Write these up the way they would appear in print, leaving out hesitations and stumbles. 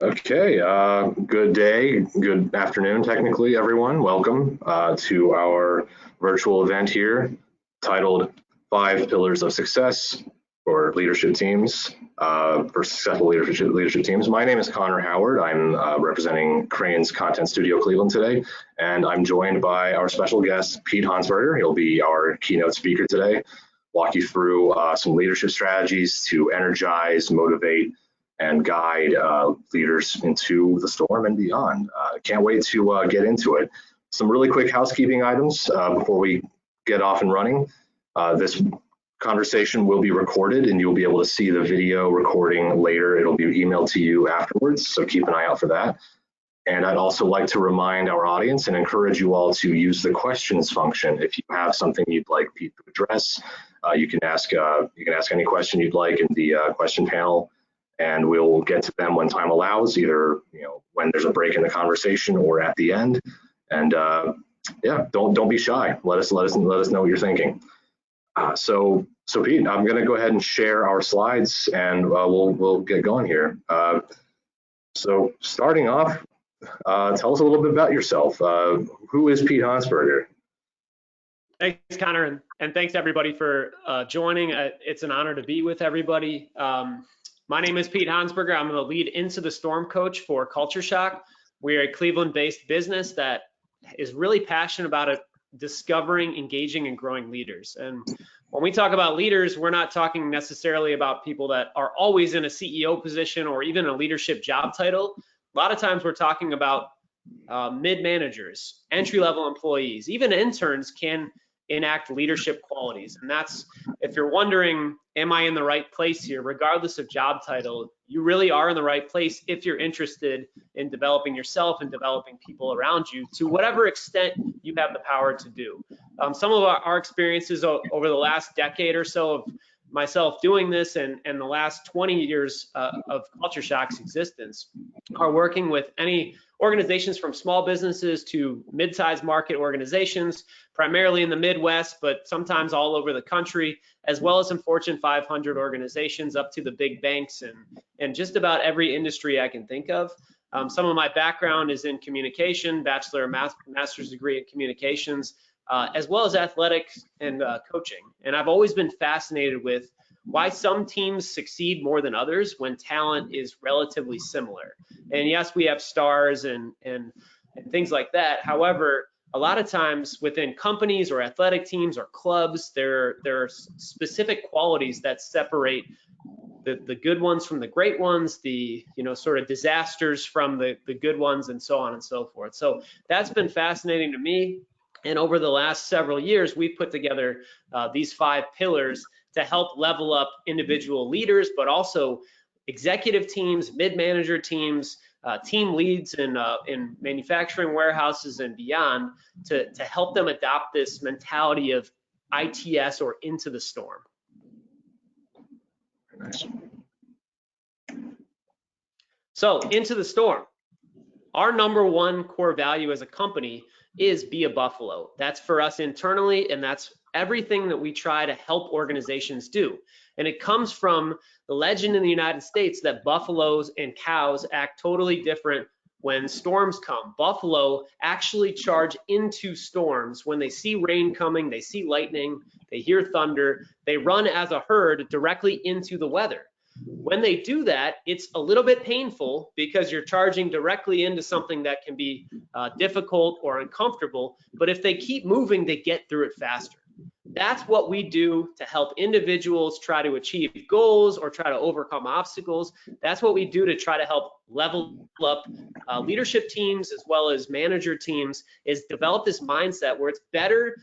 Okay, good day, good afternoon, technically, everyone. Welcome to our virtual event here titled 5 Pillars of Success for Leadership Teams, for Successful Leadership Teams. My name is Connor Howard. I'm representing Crane's Content Studio Cleveland today, and I'm joined by our special guest, Pete Honsberger. He'll be our keynote speaker today, walk you through some leadership strategies to energize, motivate, and guide leaders into the storm and beyond. Can't wait to get into it. Some really quick housekeeping items before we get off and running. This conversation will be recorded and you'll be able to see the video recording later. It'll be emailed to you afterwards, so keep an eye out for that. And I'd also like to remind our audience and encourage you all to use the questions function. If you have something you'd like Pete to address, you can ask any question you'd like in the question panel, and we'll get to them when time allows, either when there's a break in the conversation or at the end. And yeah, don't be shy. Let us know what you're thinking. So Pete, I'm going to go ahead and share our slides, and we'll get going here. So starting off, tell us a little bit about yourself. Who is Pete Honsberger? Thanks, Connor, and thanks everybody for joining. It's an honor to be with everybody. My name is Pete Honsberger. I'm the lead Into the Storm coach for CultureShoc. We're a Cleveland-based business that is really passionate about discovering, engaging, and growing leaders. And when we talk about leaders, we're not talking necessarily about people that are always in a CEO position or even a leadership job title. A lot of times we're talking about mid-managers, entry-level employees, even interns can enact leadership qualities. And that's, if you're wondering, am I in the right place here, regardless of job title, you really are in the right place if you're interested in developing yourself and developing people around you to whatever extent you have the power to do. Some of our experiences over the last decade or so of myself doing this and the last 20 years of CultureShoc's existence are working with any organizations from small businesses to mid-sized market organizations, primarily in the Midwest, but sometimes all over the country, as well as some Fortune 500 organizations up to the big banks and just about every industry I can think of. Some of my background is in communication, bachelor and master's degree in communications, as well as athletics and coaching. And I've always been fascinated with why some teams succeed more than others when talent is relatively similar. And yes, we have stars and things like that. However, a lot of times within companies or athletic teams or clubs, there are specific qualities that separate the good ones from the great ones, the sort of disasters from the good ones, and so on and so forth. So that's been fascinating to me. And over the last several years, we've put together these 5 pillars to help level up individual leaders, but also executive teams, mid-manager teams, team leads in manufacturing warehouses and beyond to help them adopt this mentality of ITS, or into the storm. Nice. So into the storm. Our #1 core value as a company is be a buffalo. That's for us internally, and that's everything that we try to help organizations do. And it comes from the legend in the United States that buffaloes and cows act totally different when storms come. Buffalo actually charge into storms. When they see rain coming, they see lightning, they hear thunder, they run as a herd directly into the weather. When they do that, it's a little bit painful because you're charging directly into something that can be difficult or uncomfortable, but if they keep moving, they get through it faster. That's what we do to help individuals try to achieve goals or try to overcome obstacles. That's what we do to try to help level up leadership teams as well as manager teams, is develop this mindset where it's better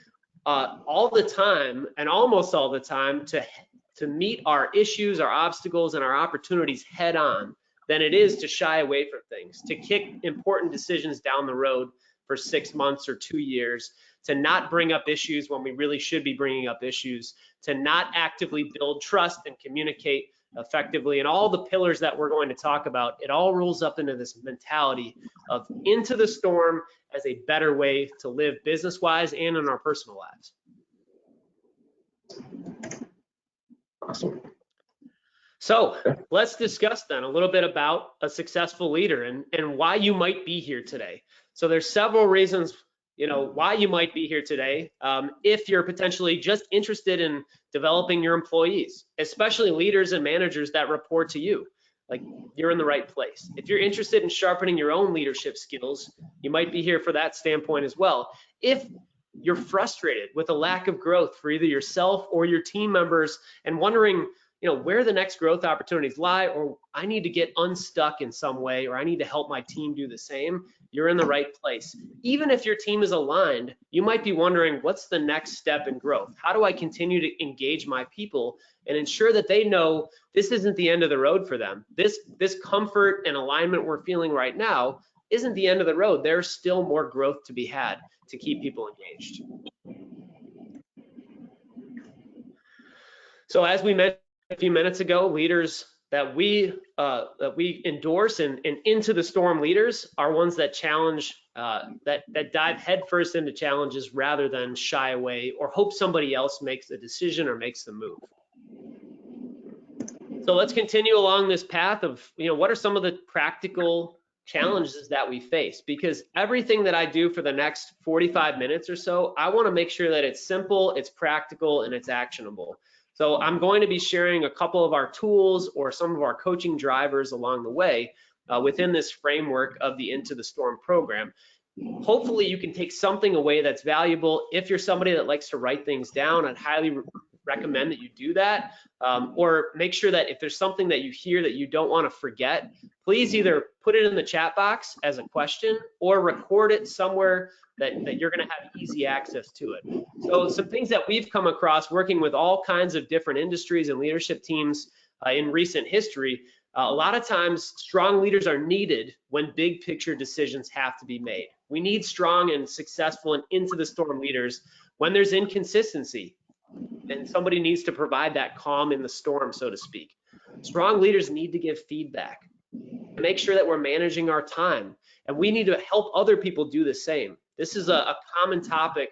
all the time and almost all the time to meet our issues, our obstacles, and our opportunities head on than it is to shy away from things, to kick important decisions down the road for 6 months or 2 years, to not bring up issues when we really should be bringing up issues, to not actively build trust and communicate effectively. And all the pillars that we're going to talk about, it all rolls up into this mentality of into the storm as a better way to live business-wise and in our personal lives. Awesome. So let's discuss then a little bit about a successful leader and why you might be here today. So there's several reasons, why you might be here today. If you're potentially just interested in developing your employees, especially leaders and managers that report to you, like you're in the right place. If you're interested in sharpening your own leadership skills, you might be here for that standpoint as well. If you're frustrated with a lack of growth for either yourself or your team members and wondering, where the next growth opportunities lie, or I need to get unstuck in some way, or I need to help my team do the same, you're in the right place. Even if your team is aligned, you might be wondering, what's the next step in growth? How do I continue to engage my people and ensure that they know this isn't the end of the road for them? This comfort and alignment we're feeling right now isn't the end of the road. There's still more growth to be had to keep people engaged. So as we mentioned a few minutes ago, leaders that we endorse and into the storm leaders are ones that challenge, that dive headfirst into challenges rather than shy away or hope somebody else makes a decision or makes the move. So let's continue along this path of, what are some of the practical challenges that we face? Because everything that I do for the next 45 minutes or so, I want to make sure that it's simple, it's practical, and it's actionable. So I'm going to be sharing a couple of our tools or some of our coaching drivers along the way within this framework of the Into the Storm program. Hopefully you can take something away that's valuable. If you're somebody that likes to write things down, I'd highly recommend that you do that, or make sure that if there's something that you hear that you don't want to forget, please either put it in the chat box as a question or record it somewhere that you're going to have easy access to it. So some things that we've come across working with all kinds of different industries and leadership teams in recent history, a lot of times strong leaders are needed when big picture decisions have to be made. We need strong and successful and into the storm leaders when there's inconsistency and somebody needs to provide that calm in the storm, so to speak. Strong leaders need to give feedback, make sure that we're managing our time, and we need to help other people do the same. This is a common topic: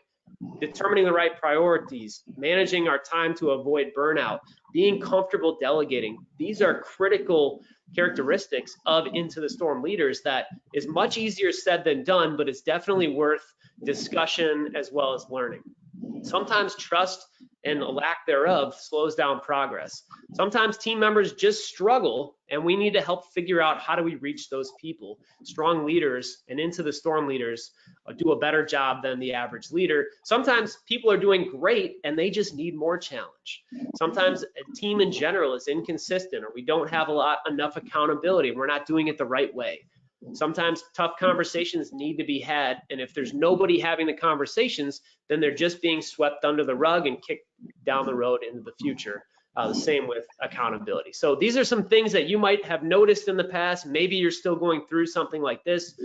determining the right priorities, managing our time to avoid burnout, being comfortable delegating. These are critical characteristics of into the storm leaders that is much easier said than done, but it's definitely worth discussion as well as learning. Sometimes trust and a lack thereof slows down progress. Sometimes team members just struggle, and we need to help figure out how do we reach those people. Strong leaders and into the storm leaders do a better job than the average leader. Sometimes people are doing great and they just need more challenge. Sometimes a team in general is inconsistent, or we don't have enough accountability. We're not doing it the right way. Sometimes tough conversations need to be had, and if there's nobody having the conversations, then they're just being swept under the rug and kicked down the road into the future. The same with accountability. So these are some things that you might have noticed in the past. Maybe you're still going through something like this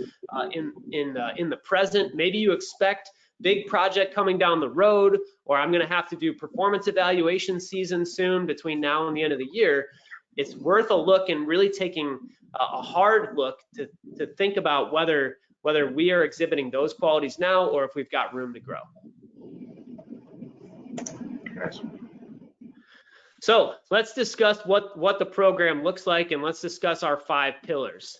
in the present. Maybe you expect big project coming down the road, or I'm going to have to do performance evaluation season soon between now and the end of the year. It's worth a look and really taking a hard look to think about whether we are exhibiting those qualities now or if we've got room to grow. Nice. So let's discuss what the program looks like, and let's discuss our 5 pillars.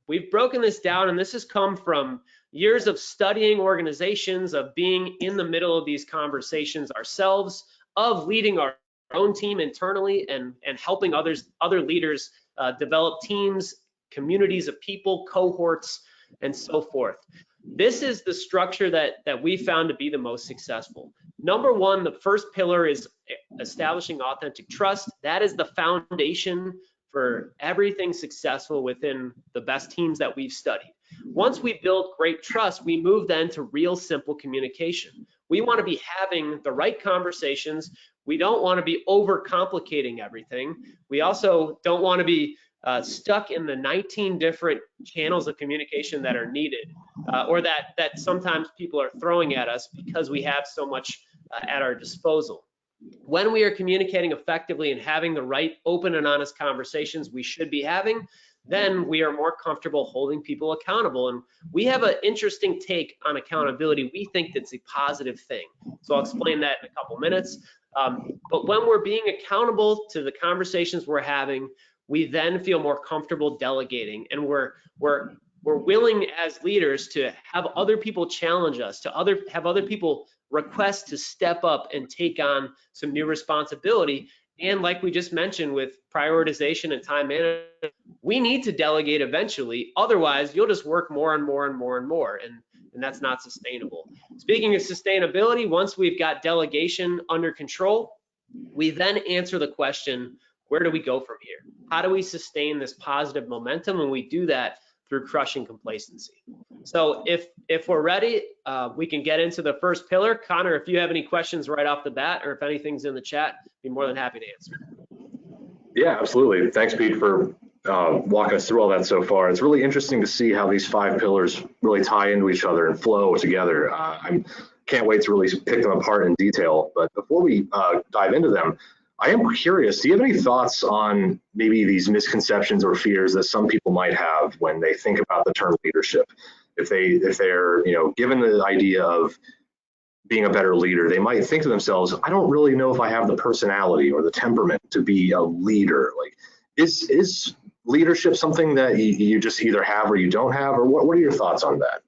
We've broken this down, and this has come from years of studying organizations, of being in the middle of these conversations ourselves, of leading our own team internally and helping other leaders develop teams, communities of people, cohorts, and so forth. This is the structure that we found to be the most successful. Number one, the first pillar is establishing authentic trust. That is the foundation for everything successful within the best teams that we've studied. Once we build great trust, we move then to real simple communication. We want to be having the right conversations. We don't want to be overcomplicating everything. We also don't want to be stuck in the 19 different channels of communication that are needed, or that sometimes people are throwing at us because we have so much at our disposal. When we are communicating effectively and having the right open and honest conversations we should be having, then we are more comfortable holding people accountable. And we have an interesting take on accountability. We think that's a positive thing. So I'll explain that in a couple minutes. But when we're being accountable to the conversations we're having, we then feel more comfortable delegating, and we're willing as leaders to have other people challenge us, to have other people request to step up and take on some new responsibility. And like we just mentioned with prioritization and time management, we need to delegate eventually. Otherwise, you'll just work more and more and more and more, and that's not sustainable. Speaking of sustainability, once we've got delegation under control, we then answer the question, where do we go from here? How do we sustain this positive momentum? And we do that through crushing complacency. So if we're ready, we can get into the first pillar. Connor, if you have any questions right off the bat, or if anything's in the chat, I'd be more than happy to answer. Yeah, absolutely. Thanks, Pete, for walking us through all that so far. It's really interesting to see how these 5 pillars really tie into each other and flow together. I can't wait to really pick them apart in detail. But before we dive into them, I am curious, do you have any thoughts on maybe these misconceptions or fears that some people might have when they think about the term leadership? If they're given the idea of being a better leader, they might think to themselves, I don't really know if I have the personality or the temperament to be a leader. Like, is leadership something that you just either have or you don't have, or what are your thoughts on that?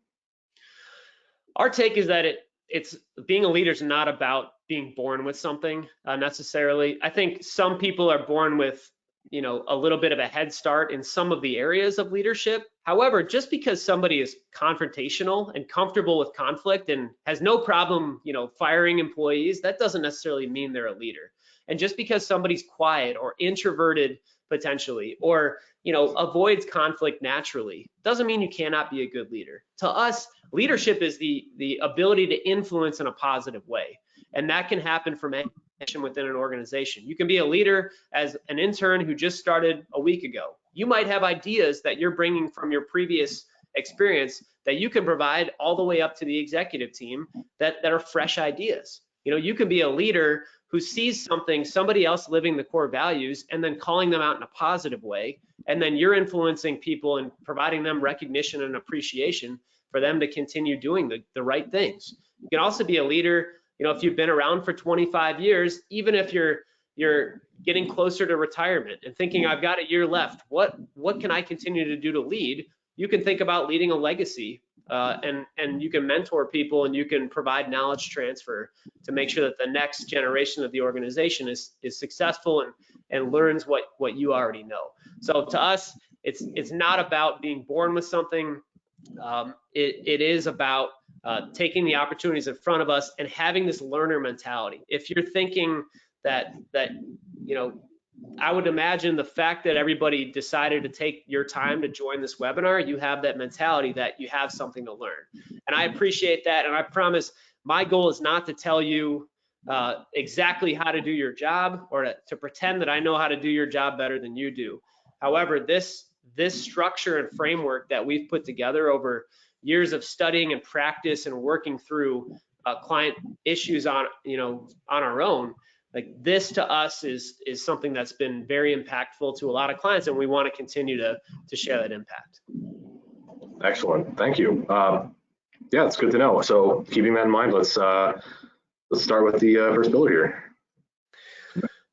Our take is that it's being a leader is not about being born with something necessarily. I think some people are born with a little bit of a head start in some of the areas of leadership. However, just because somebody is confrontational and comfortable with conflict and has no problem firing employees, that doesn't necessarily mean they're a leader. And just because somebody's quiet or introverted potentially, or avoids conflict naturally, doesn't mean you cannot be a good leader. To us, leadership is the ability to influence in a positive way, and that can happen from any position within an organization. You can be a leader as an intern who just started a week ago. You might have ideas that you're bringing from your previous experience that you can provide all the way up to the executive team that are fresh ideas. You can be a leader who sees somebody else living the core values and then calling them out in a positive way, and then you're influencing people and providing them recognition and appreciation for them to continue doing the right things. You can also be a leader, if you've been around for 25 years, even if you're getting closer to retirement and thinking, I've got a year left, what can I continue to do to lead? You can think about leading a legacy, and you can mentor people, and you can provide knowledge transfer to make sure that the next generation of the organization is successful and learns what you already know. So to us, it's not about being born with something. It is about taking the opportunities in front of us and having this learner mentality. If you're thinking that I would imagine the fact that everybody decided to take your time to join this webinar, you have that mentality that you have something to learn. And I appreciate that. And I promise my goal is not to tell you exactly how to do your job, or to pretend that I know how to do your job better than you do. However, this structure and framework that we've put together over years of studying and practice and working through client issues on our own, like this to us is something that's been very impactful to a lot of clients, and we want to continue to share that impact. Excellent, thank you. Yeah, it's good to know. So keeping that in mind, let's start with the first pillar here.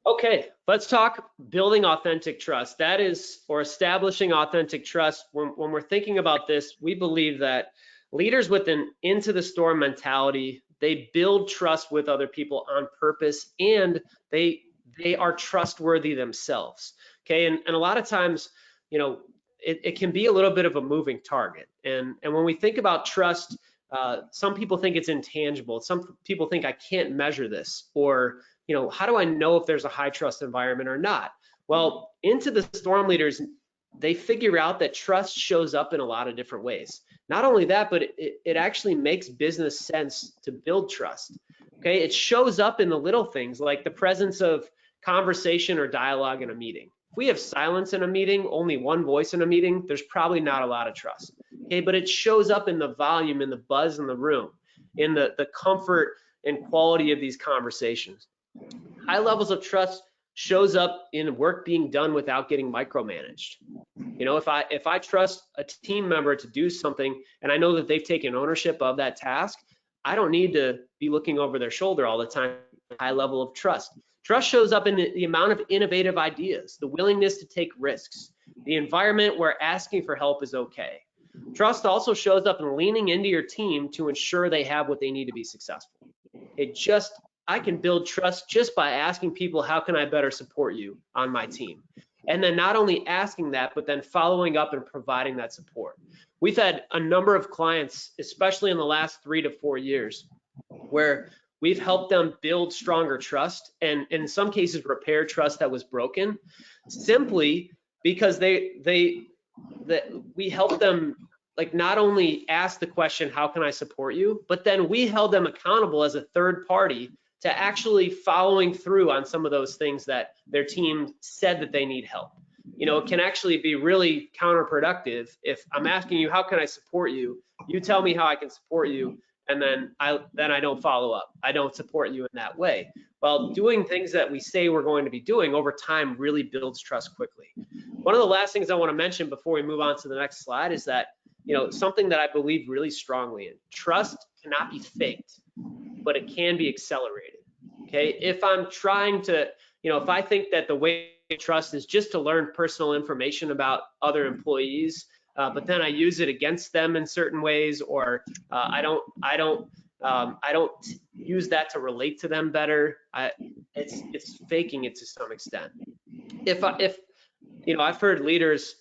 Okay, let's talk building authentic trust. That is, or establishing authentic trust. When we're thinking about this, we believe that leaders with an into the storm mentality, they build trust with other people on purpose, and they are trustworthy themselves. Okay, and a lot of times, it can be a little bit of a moving target. And when we think about trust, some people think it's intangible. Some people think I can't measure this, or how do I know if there's a high trust environment or not? Well, into the storm leaders, they figure out that trust shows up in a lot of different ways. Not only that, but it actually makes business sense to build trust. Okay, it shows up in the little things like the presence of conversation or dialogue in a meeting. If we have silence in a meeting, only one voice in a meeting, there's probably not a lot of trust. Okay, but it shows up in the volume, in the buzz in the room, in the comfort and quality of these conversations. High levels of trust shows up in work being done without getting micromanaged. You know, if I trust a team member to do something and I know that they've taken ownership of that task, I don't need to be looking over their shoulder all the time. High level of trust. Trust shows up in the amount of innovative ideas, the willingness to take risks, the environment where asking for help is okay. Trust also shows up in leaning into your team to ensure they have what they need to be successful. I can build trust just by asking people, how can I better support you on my team? And then not only asking that, but then following up and providing that support. We've had a number of clients, especially in the last 3 to 4 years, where we've helped them build stronger trust and in some cases repair trust that was broken, simply because we helped them, like, not only ask the question, how can I support you? But then we held them accountable as a third party to actually following through on some of those things that their team said that they need help. You know, it can actually be really counterproductive if I'm asking you, how can I support you? You tell me how I can support you, and then I don't follow up. I don't support you in that way. Well, doing things that we say we're going to be doing over time really builds trust quickly. One of the last things I want to mention before we move on to the next slide is that, you know, something that I believe really strongly in: trust cannot be faked, but it can be accelerated. Okay, if I'm trying to, you know, if I think that the way to trust is just to learn personal information about other employees, but then I use it against them in certain ways, or I don't use that to relate to them better, it's faking it to some extent. If you know, I've heard leaders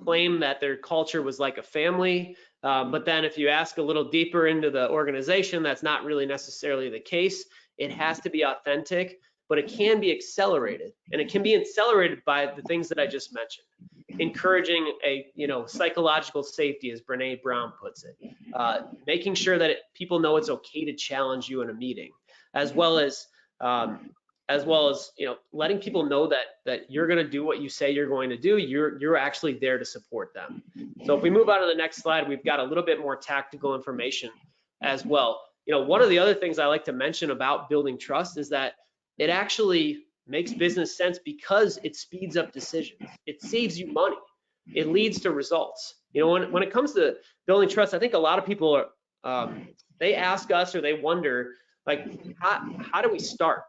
claim that their culture was like a family, but then if you ask a little deeper into the organization, that's not really necessarily the case. It has to be authentic, but it can be accelerated, and it can be accelerated by the things that I just mentioned. Encouraging a, you know, psychological safety, as Brene Brown puts it, making sure that people know it's okay to challenge you in a meeting, as well as you know, letting people know that you're going to do what you say you're going to do. You're actually there to support them. So if we move on to the next slide, we've got a little bit more tactical information as well. You know, one of the other things I like to mention about building trust is that it actually makes business sense because it speeds up decisions. It saves you money. It leads to results. You know, when it comes to building trust, I think a lot of people are, they ask us, or they wonder, like, how do we start?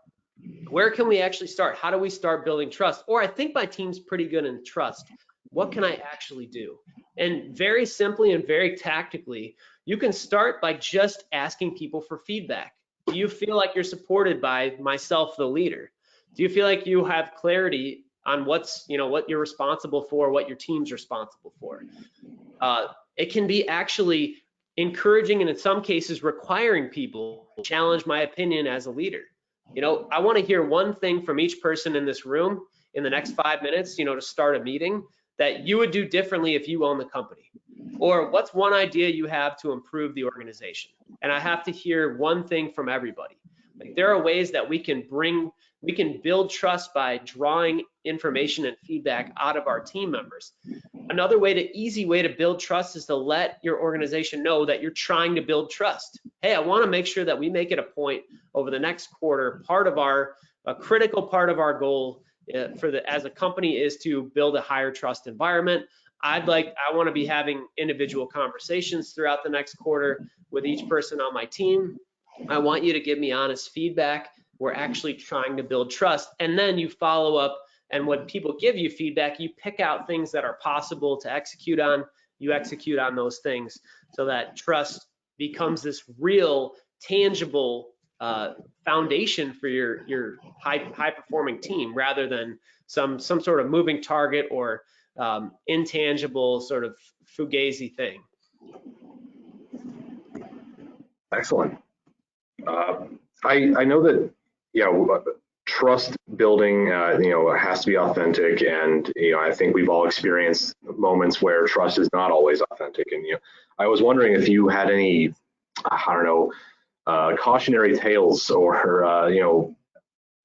Where can we actually start? How do we start building trust? Or I think my team's pretty good in trust. What can I actually do? And very simply and very tactically, you can start by just asking people for feedback. Do you feel like you're supported by myself, the leader? Do you feel like you have clarity on what's, you know, what you're responsible for, what your team's responsible for? It can be actually encouraging, and in some cases requiring people to challenge my opinion as a leader. You know, I want to hear one thing from each person in this room in the next 5 minutes, you know, to start a meeting that you would do differently if you own the company. Or what's one idea you have to improve the organization? And I have to hear one thing from everybody. Like, there are ways that we can build trust by drawing information and feedback out of our team members. Another easy way to build trust is to let your organization know that you're trying to build trust. Hey, I want to make sure that we make it a point over the next quarter. A critical part of our goal as a company is to build a higher trust environment. I want to be having individual conversations throughout the next quarter with each person on my team. I want you to give me honest feedback. We're actually trying to build trust. And then you follow up, and when people give you feedback, you pick out things that are possible to execute on. You execute on those things so that trust becomes this real, tangible foundation for your high performing team, rather than some sort of moving target or intangible sort of fugazi thing. Excellent. I know that, yeah, trust building, you know, has to be authentic, and, you know, I think we've all experienced moments where trust is not always authentic. And, you know, I was wondering if you had any, I don't know, cautionary tales or, you know,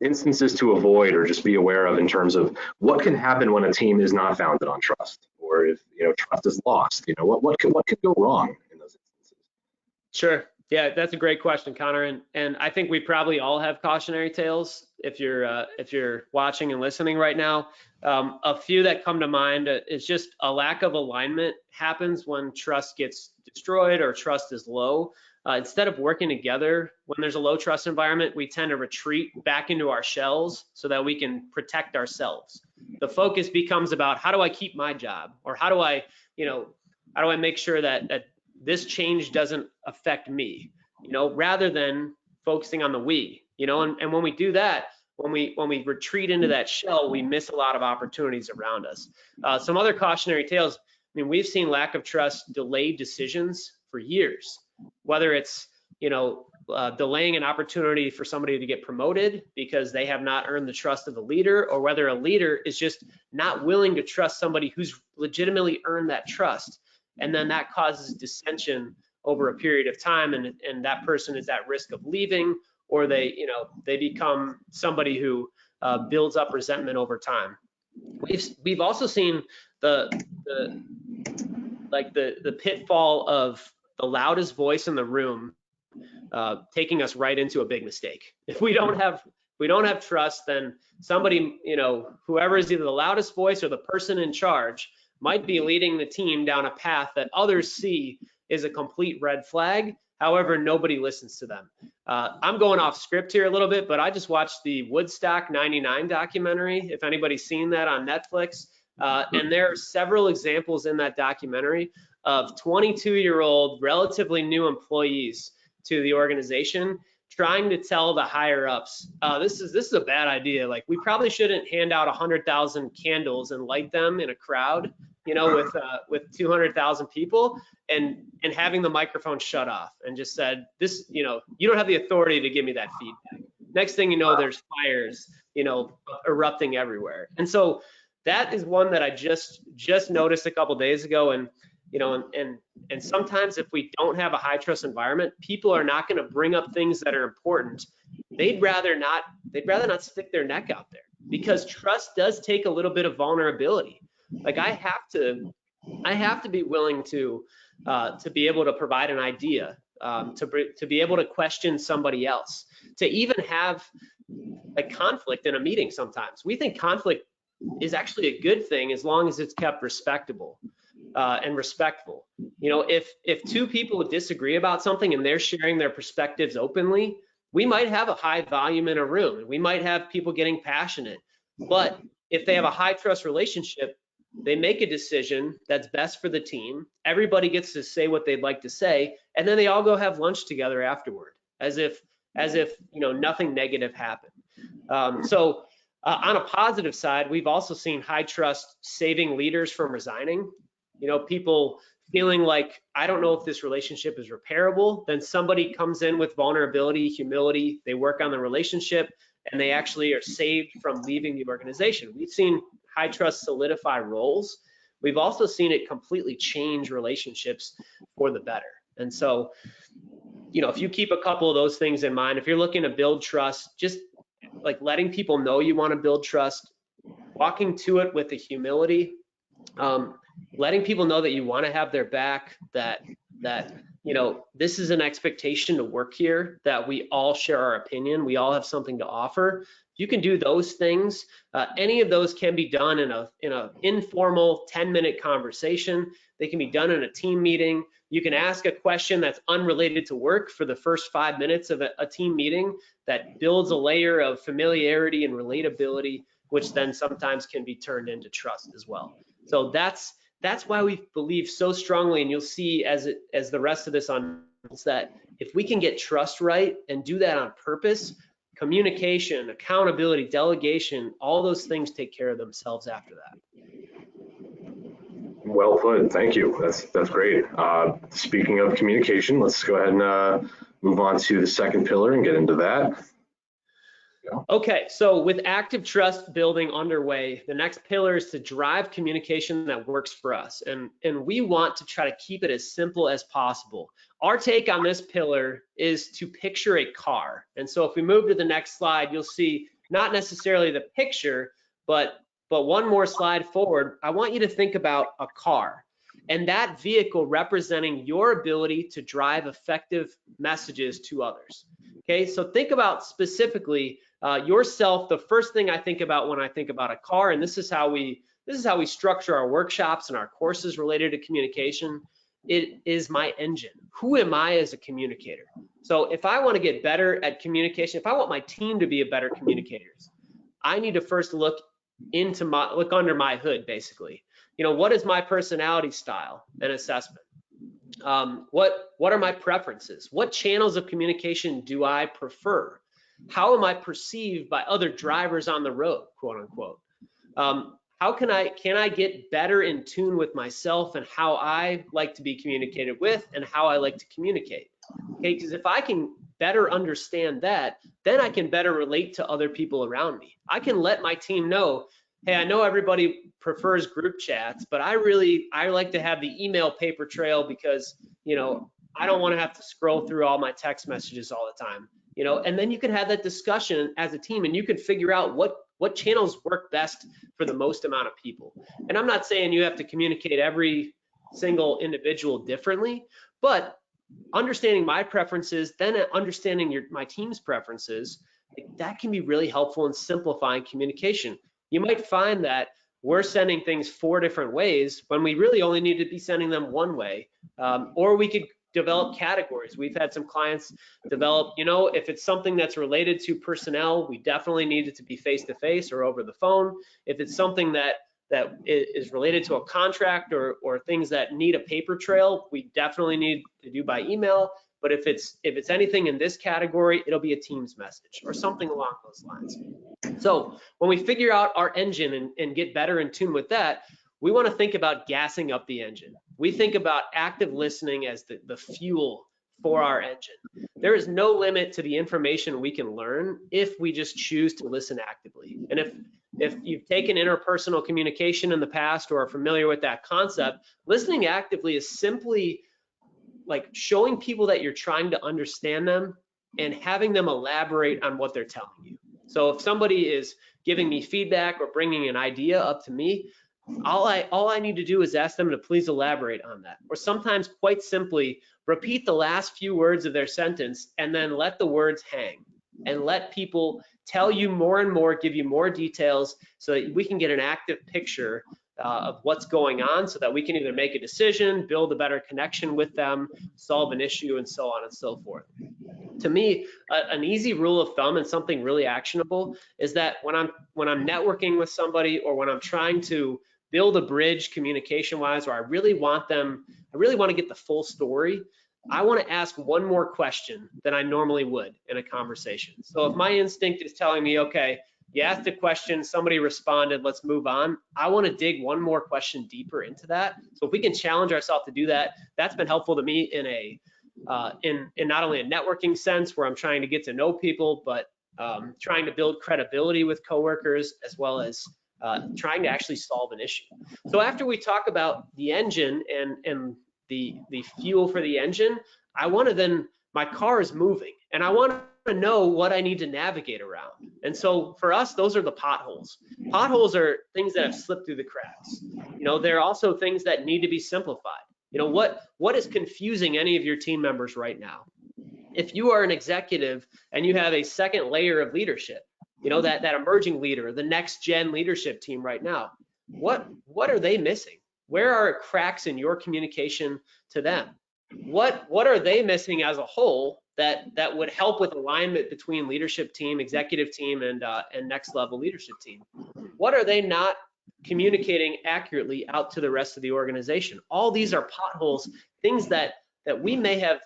instances to avoid or just be aware of in terms of what can happen when a team is not founded on trust, or if, you know, trust is lost. You know, what could go wrong in those instances? Sure. Yeah, that's a great question, Connor, and I think we probably all have cautionary tales if you're watching and listening right now. A few that come to mind is just a lack of alignment happens when trust gets destroyed or trust is low. Instead of working together when there's a low trust environment, we tend to retreat back into our shells so that we can protect ourselves. The focus becomes about how do I keep my job, or how do I make sure that this change doesn't affect me, rather than focusing on the we, and when we do that, when we retreat into that shell, we miss a lot of opportunities around us. Some other cautionary tales, I mean, we've seen lack of trust delay decisions for years, whether it's, delaying an opportunity for somebody to get promoted because they have not earned the trust of the leader, or whether a leader is just not willing to trust somebody who's legitimately earned that trust. And then that causes dissension over a period of time, and that person is at risk of leaving, or they become somebody who builds up resentment over time. We've also seen the pitfall of the loudest voice in the room taking us right into a big mistake. If we don't have trust, then somebody, whoever is either the loudest voice or the person in charge might be leading the team down a path that others see is a complete red flag. However, nobody listens to them. I'm going off script here a little bit, but I just watched the Woodstock 99 documentary, if anybody's seen that on Netflix. And there are several examples in that documentary of 22-year-old, relatively new employees to the organization trying to tell the higher ups, this is a bad idea. Like, we probably shouldn't hand out 100,000 candles and light them in a crowd, with 200,000 people, and having the microphone shut off, and just said, this, you don't have the authority to give me that feedback. Next thing you know, there's fires, erupting everywhere. And so that is one that I just noticed a couple days ago. And and sometimes if we don't have a high trust environment, people are not going to bring up things that are important. They'd rather not stick their neck out there, because trust does take a little bit of vulnerability. Like, I have to be willing to be able to provide an idea, to be able to question somebody else, to even have a conflict in a meeting. Sometimes we think conflict is actually a good thing as long as it's kept respectable. And respectful. If two people disagree about something and they're sharing their perspectives openly, we might have a high volume in a room, and we might have people getting passionate. But if they have a high trust relationship, they make a decision that's best for the team. Everybody gets to say what they'd like to say, and then they all go have lunch together afterward, as if nothing negative happened. So on a positive side, we've also seen high trust saving leaders from resigning. People feeling like, I don't know if this relationship is repairable. Then somebody comes in with vulnerability, humility, they work on the relationship, and they actually are saved from leaving the organization. We've seen high trust solidify roles. We've also seen it completely change relationships for the better. And so, if you keep a couple of those things in mind, if you're looking to build trust, just like letting people know you want to build trust, walking to it with the humility, letting people know that you want to have their back, that this is an expectation to work here, that we all share our opinion, we all have something to offer. You can do those things. Any of those can be done in a informal 10-minute conversation. They can be done in a team meeting. You can ask a question that's unrelated to work for the first 5 minutes of a team meeting that builds a layer of familiarity and relatability, which then sometimes can be turned into trust as well. So that's why we believe so strongly, and you'll see as the rest of this unfolds, that if we can get trust right and do that on purpose, communication, accountability, delegation, all those things take care of themselves after that. Well put. Thank you. That's great. Speaking of communication, let's go ahead and move on to the second pillar and get into that. Okay, so with active trust building underway, the next pillar is to drive communication that works for us. And we want to try to keep it as simple as possible. Our take on this pillar is to picture a car. And so if we move to the next slide, you'll see not necessarily the picture, but one more slide forward. I want you to think about a car. and that vehicle representing your ability to drive effective messages to others. Okay, so think about specifically yourself. The first thing I think about when I think about a car, and this is how we structure our workshops and our courses related to communication. It is my engine. Who am I as a communicator? So if I want to get better at communication, if I want my team to be a better communicators, I need to first look under my hood, basically. You know, what is my personality style and assessment? What are my preferences? What channels of communication do I prefer? How am I perceived by other drivers on the road, quote unquote? How can I get better in tune with myself and how I like to be communicated with and how I like to communicate? Okay, because if I can better understand that, then I can better relate to other people around me. I can let my team know, hey, I know everybody prefers group chats, but I like to have the email paper trail because, you know, I don't want to have to scroll through all my text messages all the time, you know. And then you can have that discussion as a team and you can figure out what channels work best for the most amount of people. And I'm not saying you have to communicate every single individual differently, but understanding my preferences, then understanding my team's preferences, that can be really helpful in simplifying communication. You might find that we're sending things 4 different ways when we really only need to be sending them one way, or we could develop categories. We've had some clients develop, you know, if it's something that's related to personnel, we definitely need it to be face-to-face or over the phone. If it's something that is related to a contract or things that need a paper trail, we definitely need to do by email. But if it's anything in this category, it'll be a Teams message or something along those lines. So when we figure out our engine and get better in tune with that, we want to think about gassing up the engine. We think about active listening as the fuel for our engine. There is no limit to the information we can learn if we just choose to listen actively. And if you've taken interpersonal communication in the past or are familiar with that concept, listening actively is simply like showing people that you're trying to understand them and having them elaborate on what they're telling you. So if somebody is giving me feedback or bringing an idea up to me, all I need to do is ask them to please elaborate on that. Or sometimes quite simply repeat the last few words of their sentence and then let the words hang and let people tell you more and more, give you more details so that we can get an active picture of what's going on so that we can either make a decision, build a better connection with them, solve an issue, and so on and so forth. To me, an easy rule of thumb and something really actionable is that when I'm networking with somebody or when I'm trying to build a bridge communication-wise, or I really want to get the full story, I want to ask one more question than I normally would in a conversation. So if my instinct is telling me, okay, you asked a question, somebody responded, let's move on, I want to dig one more question deeper into that. So if we can challenge ourselves to do that, that's been helpful to me in not only a networking sense where I'm trying to get to know people, but trying to build credibility with coworkers, as well as trying to actually solve an issue. So after we talk about the engine and the fuel for the engine, I want to then, my car is moving and I want to know what I need to navigate around. And so for us, those are the potholes. Potholes are things that have slipped through the cracks. You know, they're also things that need to be simplified. You know, what is confusing any of your team members right now? If you are an executive and you have a second layer of leadership, you know, that emerging leader, the next gen leadership team right now, what are they missing? Where are cracks in your communication to them? What are they missing as a whole that would help with alignment between leadership team, executive team, and next level leadership team? What are they not communicating accurately out to the rest of the organization? All these are potholes, things that we may have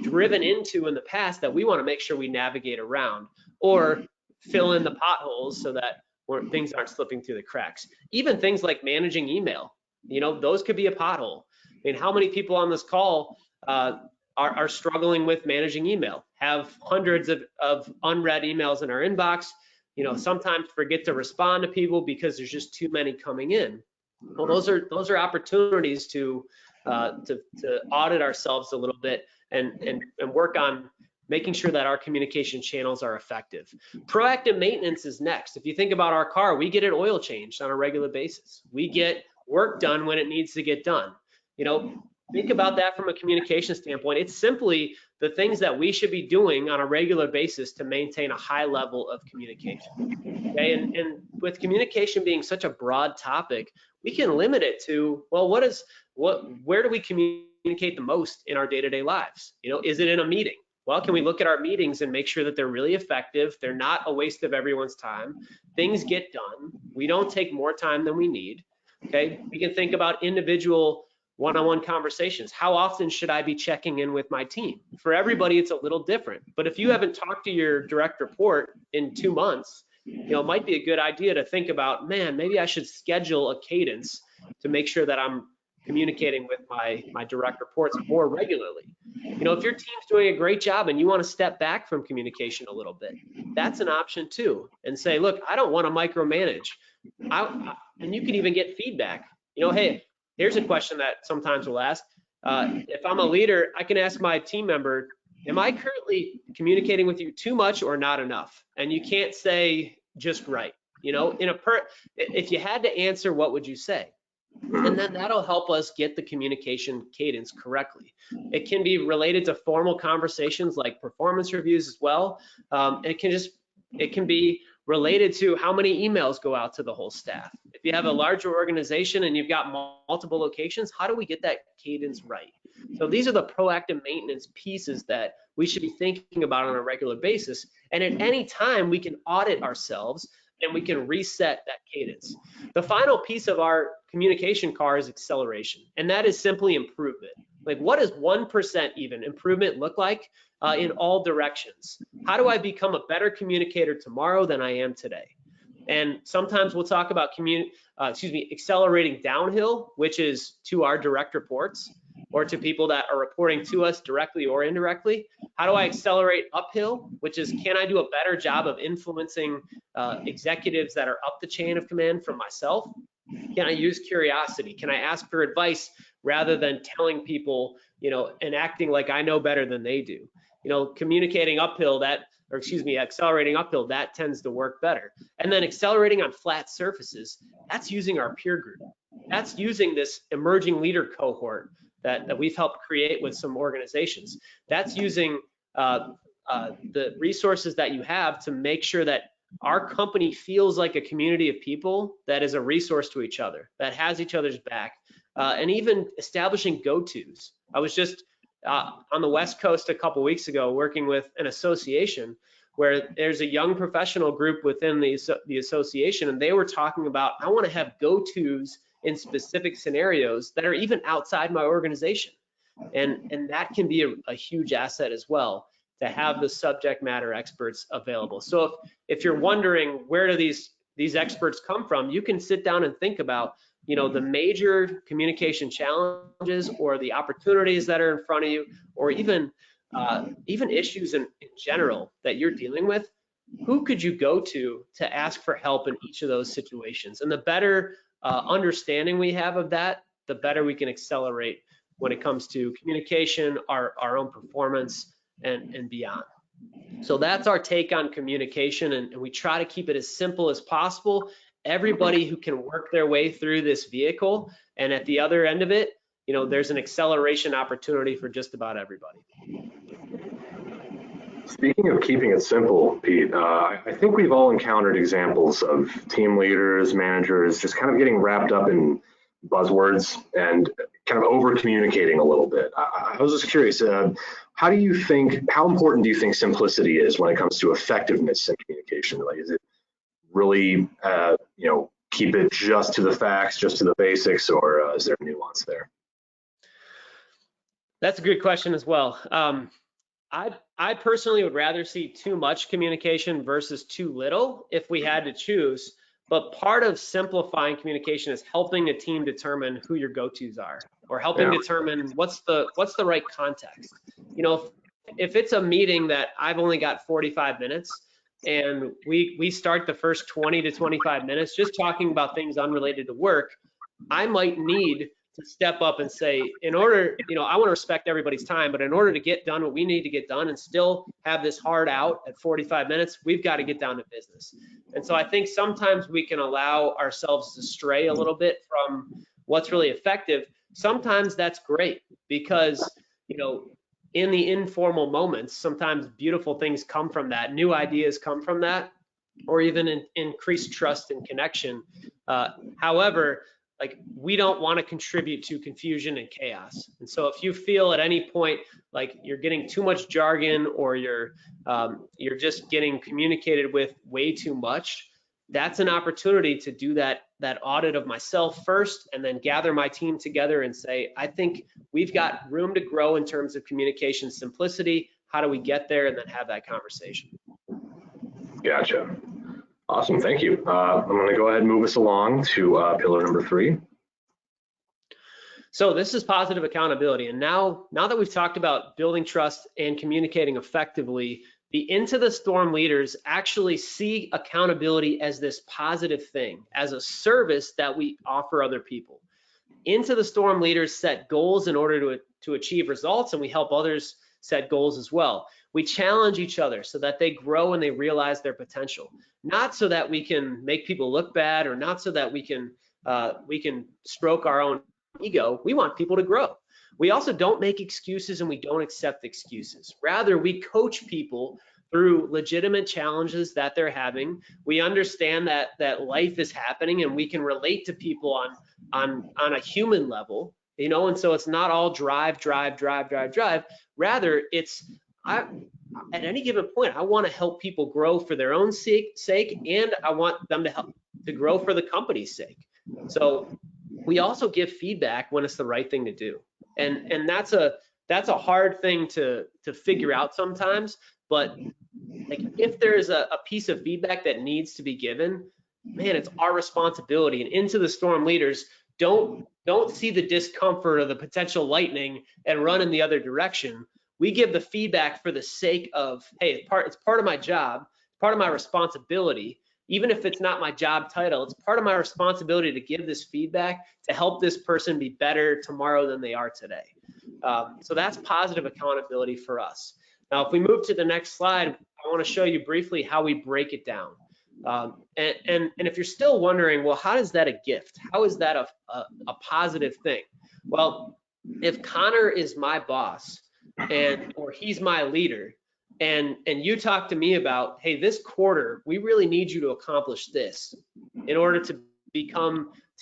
driven into in the past that we want to make sure we navigate around or fill in the potholes so that things aren't slipping through the cracks. Even things like managing email, you know, those could be a pothole. I mean, how many people on this call are struggling with managing email, have hundreds of unread emails in our inbox, you know, sometimes forget to respond to people because there's just too many coming in. Well, those are opportunities to audit ourselves a little bit and work on making sure that our communication channels are effective. Proactive maintenance is next. If you think about our car, we get it oil changed on a regular basis. We get work done when it needs to get done. Think about that from a communication standpoint. It's simply the things that we should be doing on a regular basis to maintain a high level of communication. Okay, and with communication being such a broad topic, we can limit it to, well, where do we communicate the most in our day-to-day lives? Is it in a meeting? Well, can we look at our meetings and make sure that they're really effective? They're not a waste of everyone's time. Things get done. We don't take more time than we need. Okay, we can think about individual one-on-one conversations. How often should I be checking in with my team? For everybody, it's a little different. But if you haven't talked to your direct report in 2 months, it might be a good idea to think about, man, maybe I should schedule a cadence to make sure that I'm communicating with my direct reports more regularly. If your team's doing a great job and you want to step back from communication a little bit, that's an option too. And say, look, I don't want to micromanage. And you can even get feedback. Hey, here's a question that sometimes we'll ask. If I'm a leader, I can ask my team member, am I currently communicating with you too much or not enough? And you can't say just right. If you had to answer, what would you say? And then that'll help us get the communication cadence correctly. It can be related to formal conversations like performance reviews as well. It can be related to how many emails go out to the whole staff. If you have a larger organization and you've got multiple locations, how do we get that cadence right? So these are the proactive maintenance pieces that we should be thinking about on a regular basis. And at any time, we can audit ourselves and we can reset that cadence. The final piece of our communication car is acceleration, and that is simply improvement. Like, what does 1% even improvement look like in all directions? How do I become a better communicator tomorrow than I am today? And sometimes we'll talk about accelerating downhill, which is to our direct reports or to people that are reporting to us directly or indirectly. How do I accelerate uphill, which is, can I do a better job of influencing executives that are up the chain of command from myself? Can I use curiosity? Can I ask for advice rather than telling people, and acting like I know better than they do? Communicating uphill, accelerating uphill, that tends to work better. And then accelerating on flat surfaces, that's using our peer group. That's using this emerging leader cohort that we've helped create with some organizations. That's using the resources that you have to make sure that our company feels like a community of people that is a resource to each other, that has each other's back, and even establishing go-tos. I was just on the West Coast a couple weeks ago working with an association where there's a young professional group within the association, and they were talking about, I want to have go-tos in specific scenarios that are even outside my organization. And that can be a huge asset as well, to have the subject matter experts available. So if you're wondering, where do these experts come from, you can sit down and think about, the major communication challenges or the opportunities that are in front of you, or even issues in general that you're dealing with. Who could you go to ask for help in each of those situations? And the better understanding we have of that, the better we can accelerate when it comes to communication, our own performance, and beyond. So that's our take on communication, and we try to keep it as simple as possible. Everybody who can work their way through this vehicle, and at the other end of it, there's an acceleration opportunity for just about everybody. Speaking of keeping it simple, Pete, I think we've all encountered examples of team leaders, managers, just kind of getting wrapped up in buzzwords and kind of over communicating a little bit. I was just curious, how important do you think simplicity is when it comes to effectiveness in communication? Like, is it really, keep it just to the facts, just to the basics, or is there nuance there? That's a good question as well. I personally would rather see too much communication versus too little if we had to choose. But part of simplifying communication is helping a team determine who your go-tos are, or helping determine what's the right context. If it's a meeting that I've only got 45 minutes and we start the first 20 to 25 minutes just talking about things unrelated to work, I might need to step up and say, I want to respect everybody's time, but in order to get done what we need to get done and still have this hard out at 45 minutes, we've got to get down to business. And so I think sometimes we can allow ourselves to stray a little bit from what's really effective, Sometimes that's great because, you know, in the informal moments, sometimes beautiful things come from that, new ideas come from that, or even increased trust and connection. However, like, we don't want to contribute to confusion and chaos. And so if you feel at any point like you're getting too much jargon, or you're just getting communicated with way too much, that's an opportunity to do that audit of myself first, and then gather my team together and say, I think we've got room to grow in terms of communication simplicity. How do we get there? And then have that conversation. Gotcha. Awesome, thank you. I'm going to go ahead and move us along to pillar number 3. So this is positive accountability. And now that we've talked about building trust and communicating effectively, the into the storm leaders actually see accountability as this positive thing, as a service that we offer other people. Into the storm leaders set goals in order to achieve results, and we help others set goals as well. We challenge each other so that they grow and they realize their potential, not so that we can make people look bad, or not so that we can stroke our own ego. We want people to grow. We also don't make excuses, and we don't accept excuses. Rather, we coach people through legitimate challenges that they're having. We understand that life is happening, and we can relate to people on a human level, you know, and so it's not all drive. Rather, it's at any given point, I want to help people grow for their own sake, and I want them to grow for the company's sake. So we also give feedback when it's the right thing to do. And that's a hard thing to figure out sometimes, but like, if there's a piece of feedback that needs to be given, man, it's our responsibility. And into the storm leaders don't see the discomfort or the potential lightning and run in the other direction. We give the feedback for the sake of, hey, it's part of my job, part of my responsibility. Even if it's not my job title, it's part of my responsibility to give this feedback to help this person be better tomorrow than they are today. So that's positive accountability for us. Now, if we move to the next slide, I want to show you briefly how we break it down. And if you're still wondering, well, how is that a gift? How is that a positive thing? Well, if Connor is my boss, or he's my leader, and you talk to me about, hey, this quarter, we really need you to accomplish this in order to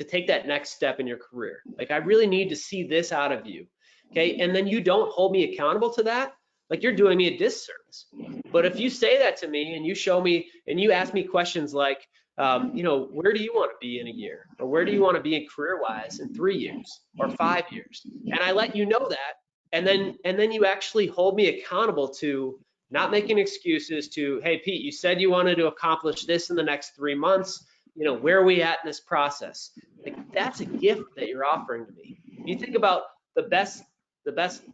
take that next step in your career. Like, I really need to see this out of you, okay? And then you don't hold me accountable to that, like, you're doing me a disservice. But if you say that to me, and you show me, and you ask me questions like, you know, where do you want to be in a year? Or where do you want to be in career-wise in 3 years or 5 years? And I let you know that, and then you actually hold me accountable to not making excuses, to, hey, Pete, you said you wanted to accomplish this in the next 3 months. You know, where are we at in this process? Like, that's a gift that you're offering to me. You think about the best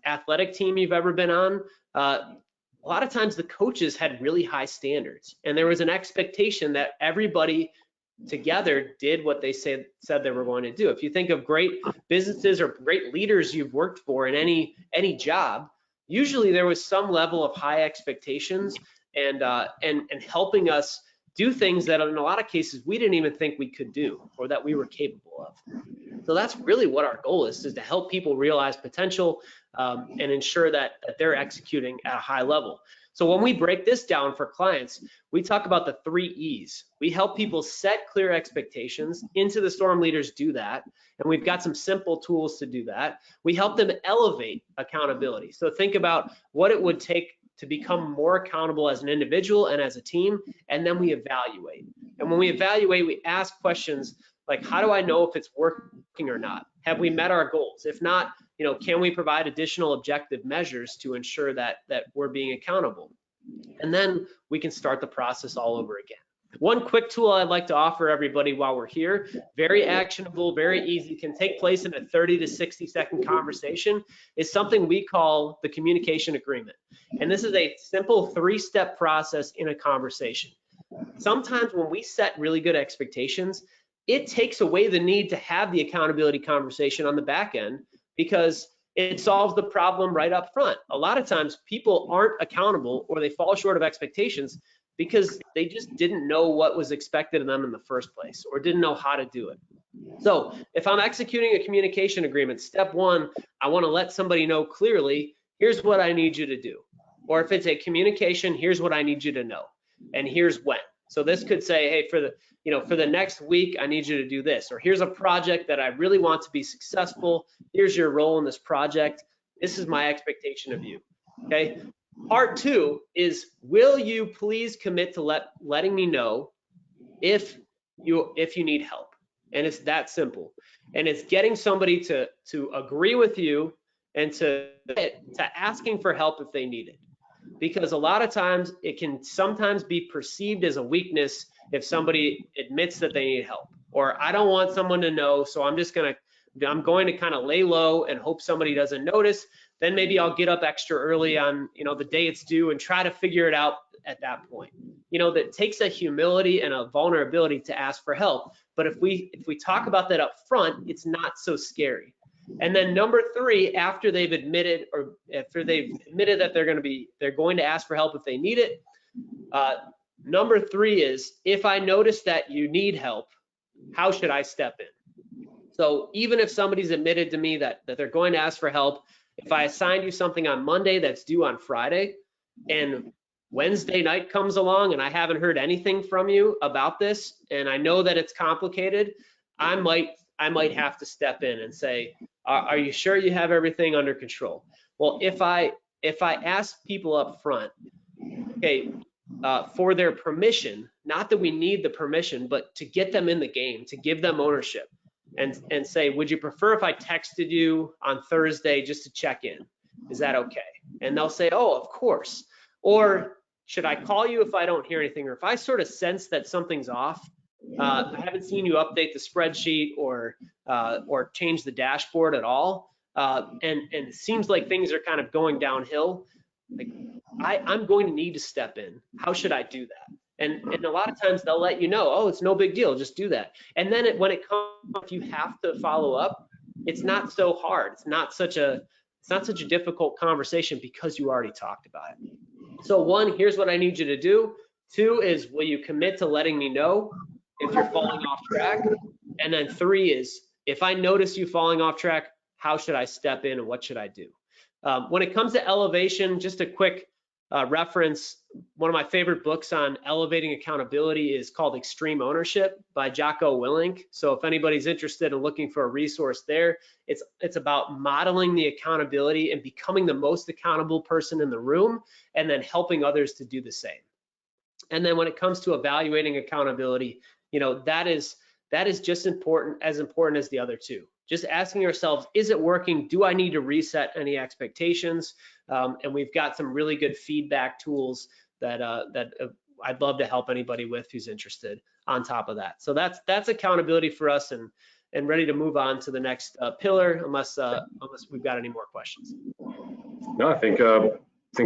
athletic team you've ever been on. A lot of times the coaches had really high standards, and there was an expectation that everybody together did what they said they were going to do. If you think of great businesses or great leaders you've worked for in any job, usually there was some level of high expectations and helping us do things that in a lot of cases we didn't even think we could do or that we were capable of. So that's really what our goal is to help people realize potential and ensure that they're executing at a high level. So when we break this down for clients, we talk about the 3 E's. We help people set clear expectations. Into the storm leaders do that, and we've got some simple tools to do that. We help them elevate accountability. So think about what it would take to become more accountable as an individual and as a team, and then we evaluate. And when we evaluate, we ask questions like, how do I know if it's working or not? Have we met our goals? If not, you know, can we provide additional objective measures to ensure that we're being accountable? And then we can start the process all over again. One quick tool I'd like to offer everybody while we're here, very actionable, very easy, can take place in a 30 to 60-second conversation, is something we call the communication agreement. And this is a simple 3-step process in a conversation. Sometimes when we set really good expectations, it takes away the need to have the accountability conversation on the back end, because it solves the problem right up front. A lot of times people aren't accountable, or they fall short of expectations because they just didn't know what was expected of them in the first place or didn't know how to do it. So if I'm executing a communication agreement, step one, I want to let somebody know clearly, here's what I need you to do. Or if it's a communication, here's what I need you to know, and here's when. So this could say, hey, for the next week, I need you to do this, or here's a project that I really want to be successful. Here's your role in this project. This is my expectation of you. Okay. Part two is, will you please commit to letting me know if you need help? And it's that simple. And it's getting somebody to agree with you and to asking for help if they need it. Because a lot of times it can sometimes be perceived as a weakness if somebody admits that they need help, or I don't want someone to know, so I'm going to kind of lay low and hope somebody doesn't notice. Then maybe I'll get up extra early on, the day it's due and try to figure it out at that point. That takes a humility and a vulnerability to ask for help. But if we talk about that up front, it's not so scary. And then number three, after they've admitted that they're going to ask for help if they need it. Number three is, if I notice that you need help, how should I step in? So even if somebody's admitted to me that they're going to ask for help, if I assign you something on Monday that's due on Friday, and Wednesday night comes along and I haven't heard anything from you about this, and I know that it's complicated, I might have to step in and say, are you sure you have everything under control? Well, if I ask people up front, okay, for their permission, not that we need the permission, but to get them in the game, to give them ownership, and say, would you prefer if I texted you on Thursday just to check in? Is that okay? And they'll say, oh, of course. Or should I call you if I don't hear anything, or if I sort of sense that something's off? I haven't seen you update the spreadsheet or change the dashboard at all, and it seems like things are kind of going downhill. Like, I'm going to need to step in. How should I do that? And a lot of times they'll let you know, oh, it's no big deal, just do that. And then when it comes, if you have to follow up, it's not so hard. It's not such a difficult conversation because you already talked about it. So one, here's what I need you to do. Two is, will you commit to letting me know if you're falling off track? And then three is, if I notice you falling off track, how should I step in and what should I do? When it comes to elevation, just a quick reference, one of my favorite books on elevating accountability is called Extreme Ownership by 𝐥𝐢𝐤𝐞. So if anybody's interested in looking for a resource there, it's about modeling the accountability and becoming the most accountable person in the room, and then helping others to do the same. And then when it comes to evaluating accountability, that is just as important as the other two. Just asking ourselves, is it working? Do I need to reset any expectations? And we've got some really good feedback tools that I'd love to help anybody with who's interested on top of that. So that's accountability for us, and ready to move on to the next pillar, unless we've got any more questions. No, I think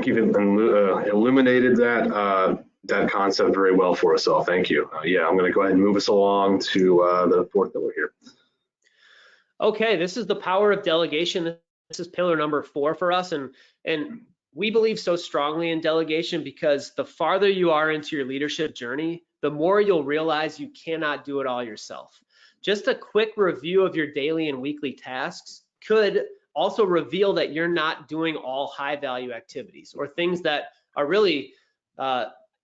you've illuminated that concept very well for us all. Thank you. Yeah, I'm going to go ahead and move us along to the fourth pillar here. Okay, this is the power of delegation. This is pillar number 4 for us, and we believe so strongly in delegation because the farther you are into your leadership journey, the more you'll realize you cannot do it all yourself. Just a quick review of your daily and weekly tasks could also reveal that you're not doing all high value activities, or things that are really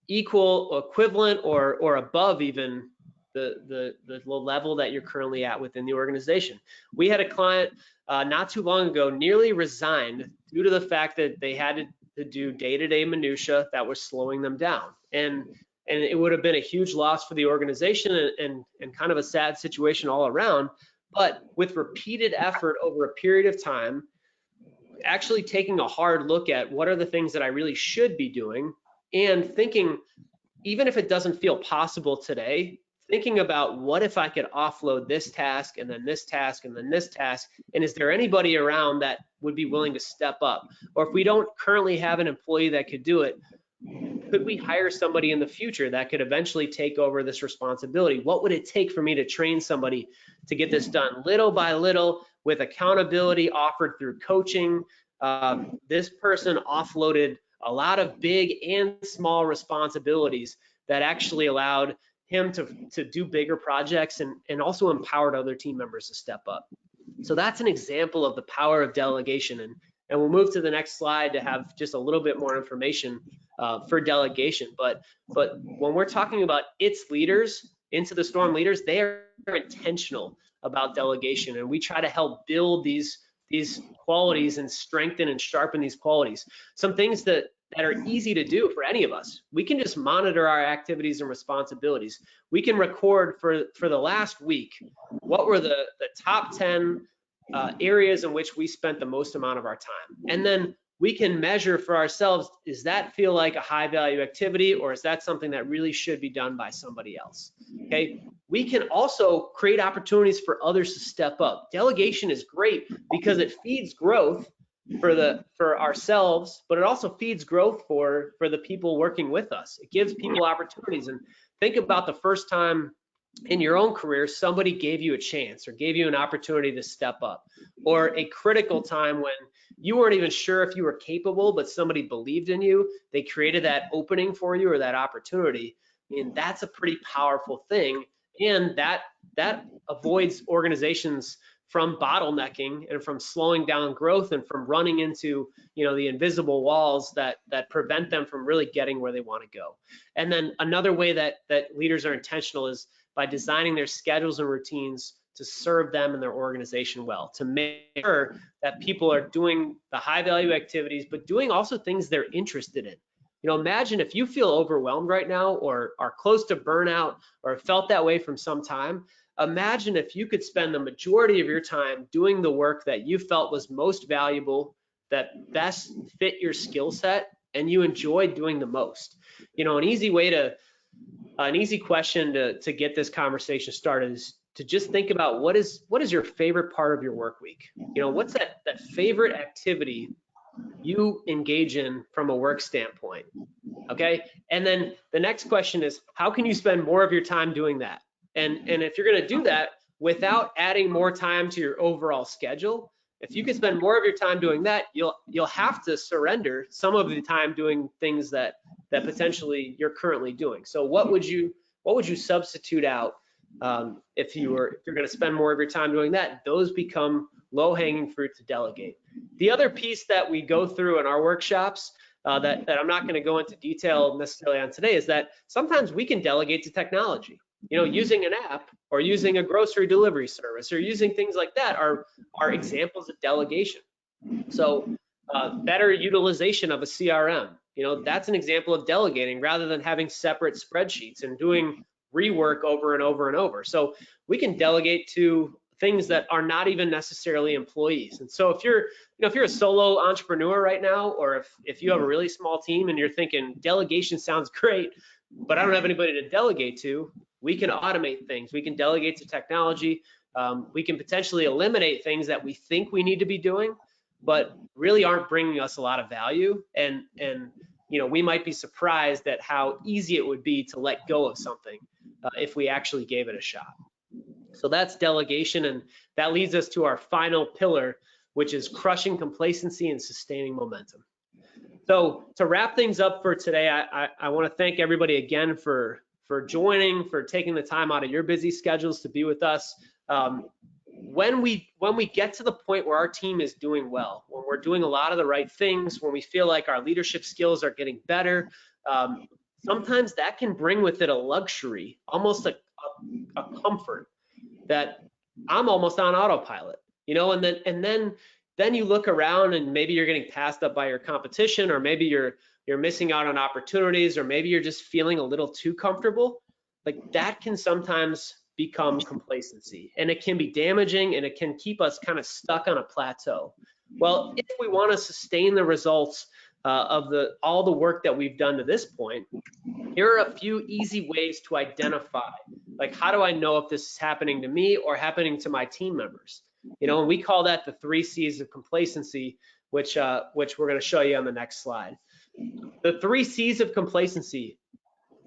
equal, equivalent, or above even the level that you're currently at within the organization. We had a client not too long ago nearly resigned due to the fact that they had to do day-to-day minutia that was slowing them down, and it would have been a huge loss for the organization and kind of a sad situation all around. But with repeated effort over a period of time, actually taking a hard look at what are the things that I really should be doing, and thinking, even if it doesn't feel possible today, thinking about what if I could offload this task and then this task and then this task, and is there anybody around that would be willing to step up? Or if we don't currently have an employee that could do it, could we hire somebody in the future that could eventually take over this responsibility? What would it take for me to train somebody to get this done little by little, with accountability offered through coaching? This person offloaded a lot of big and small responsibilities that actually allowed him to do bigger projects and also empowered other team members to step up. So that's an example of the power of delegation. And we'll move to the next slide to have just a little bit more information for delegation. But when we're talking about its leaders, Into the Storm leaders, they are intentional about delegation, and we try to help build these qualities and strengthen and sharpen these qualities. Some things that are easy to do for any of us. We can just monitor our activities and responsibilities. We can record for the last week, what were the top 10 areas in which we spent the most amount of our time. And then we can measure for ourselves, does that feel like a high value activity, or is that something that really should be done by somebody else? Okay, we can also create opportunities for others to step up. Delegation is great because it feeds growth for ourselves, but it also feeds growth for the people working with us. It gives people opportunities. And think about the first time in your own career somebody gave you a chance or gave you an opportunity to step up, or a critical time when you weren't even sure if you were capable, but somebody believed in you. They created that opening for you or that opportunity. And that's a pretty powerful thing. And that avoids organizations from bottlenecking and from slowing down growth and from running into, the invisible walls that prevent them from really getting where they want to go. And then another way that leaders are intentional is by designing their schedules and routines to serve them and their organization well, to make sure that people are doing the high value activities, but doing also things they're interested in. Imagine if you feel overwhelmed right now, or are close to burnout, or felt that way from some time. Imagine if you could spend the majority of your time doing the work that you felt was most valuable, that best fit your skill set, and you enjoyed doing the most. An easy question to get this conversation started is to just think about what is your favorite part of your work week? What's that favorite activity you engage in from a work standpoint? Okay, and then the next question is, how can you spend more of your time doing that? And if you're going to do that without adding more time to your overall schedule, if you can spend more of your time doing that, you'll have to surrender some of the time doing things that potentially you're currently doing. So what would you substitute out if you're going to spend more of your time doing that? Those become low-hanging fruit to delegate. The other piece that we go through in our workshops that I'm not going to go into detail necessarily on today is that sometimes we can delegate to technology. Using an app or using a grocery delivery service or using things like that are examples of delegation. So better utilization of a CRM, that's an example of delegating rather than having separate spreadsheets and doing rework over and over and over. So we can delegate to things that are not even necessarily employees. And so if you're a solo entrepreneur right now, or if you have a really small team and you're thinking delegation sounds great, but I don't have anybody to delegate to, we can automate things. We can delegate to technology. We can potentially eliminate things that we think we need to be doing, but really aren't bringing us a lot of value. And we might be surprised at how easy it would be to let go of something if we actually gave it a shot. So that's delegation, and that leads us to our final pillar, which is crushing complacency and sustaining momentum. So to wrap things up for today, I want to thank everybody again for joining, for taking the time out of your busy schedules to be with us. When we get to the point where our team is doing well, when we're doing a lot of the right things, when we feel like our leadership skills are getting better, sometimes that can bring with it a luxury, almost a comfort that I'm almost on autopilot, and then you look around and maybe you're getting passed up by your competition, or maybe you're missing out on opportunities, or maybe you're just feeling a little too comfortable. Like that can sometimes become complacency, and it can be damaging, and it can keep us kind of stuck on a plateau. Well, if we want to sustain the results of all the work that we've done to this point, here are a few easy ways to identify, like, how do I know if this is happening to me or happening to my team members? And we call that the 3 C's of complacency, which we're going to show you on the next slide. The 3 C's of complacency.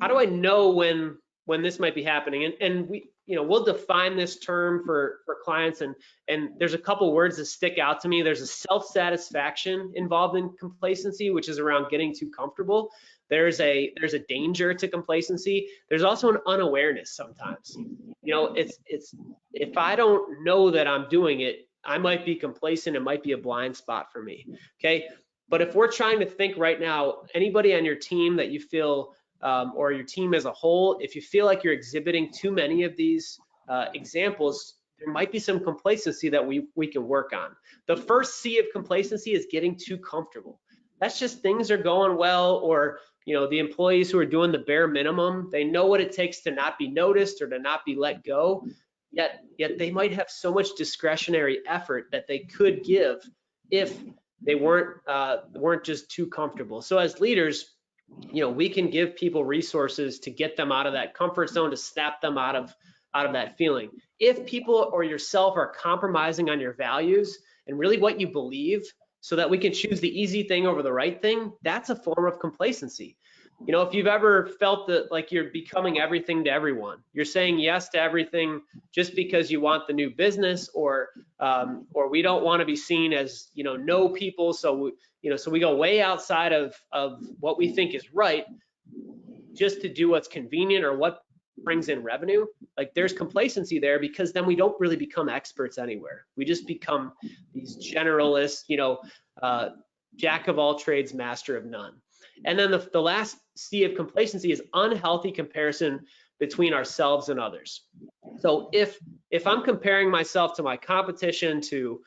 How do I know when this might be happening? And we'll define this term for clients, and there's a couple words that stick out to me. There's a self-satisfaction involved in complacency, which is around getting too comfortable. There's a danger to complacency. There's also an unawareness sometimes. It's if I don't know that I'm doing it, I might be complacent. It might be a blind spot for me. Okay. But if we're trying to think right now, anybody on your team that you feel, or your team as a whole, if you feel like you're exhibiting too many of these examples, there might be some complacency that we can work on. The first C of complacency is getting too comfortable. That's just things are going well, or the employees who are doing the bare minimum, they know what it takes to not be noticed or to not be let go, yet they might have so much discretionary effort that they could give if they weren't just too comfortable. So as leaders, we can give people resources to get them out of that comfort zone, to snap them out of that feeling. If people or yourself are compromising on your values and really what you believe, so that we can choose the easy thing over the right thing, that's a form of complacency. If you've ever felt that like you're becoming everything to everyone, you're saying yes to everything just because you want the new business, or we don't want to be seen as no people, so we go way outside of what we think is right just to do what's convenient or what brings in revenue. Like, there's complacency there, because then we don't really become experts anywhere. We just become these generalists, jack of all trades, master of none. And then the last C of complacency is unhealthy comparison between ourselves and others. So if I'm comparing myself to my competition, to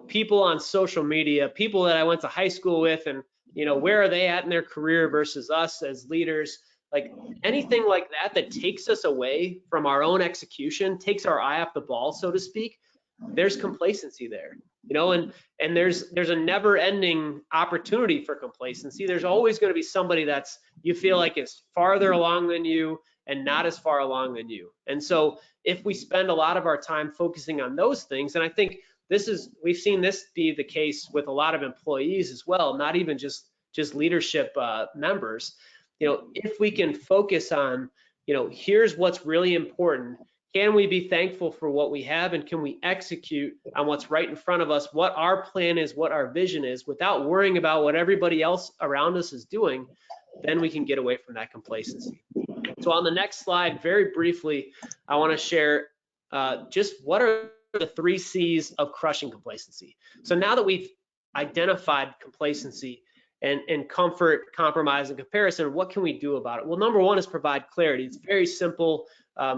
people on social media, people that I went to high school with, and where are they at in their career versus us as leaders, like anything like that takes us away from our own execution, takes our eye off the ball, so to speak, there's complacency there. And there's a never-ending opportunity for complacency. There's always going to be somebody that's you feel like is farther along than you and not as far along than you. And so if we spend a lot of our time focusing on those things, and I think we've seen this be the case with a lot of employees as well, not even just leadership members. If we can focus on, here's what's really important. Can we be thankful for what we have, and can we execute on what's right in front of us, what our plan is, what our vision is, without worrying about what everybody else around us is doing, then we can get away from that complacency. So on the next slide, very briefly, I want to share just what are the 3 C's of crushing complacency. So now that we've identified complacency and comfort, compromise, and comparison, what can we do about it? Well, number 1 is provide clarity. It's very simple.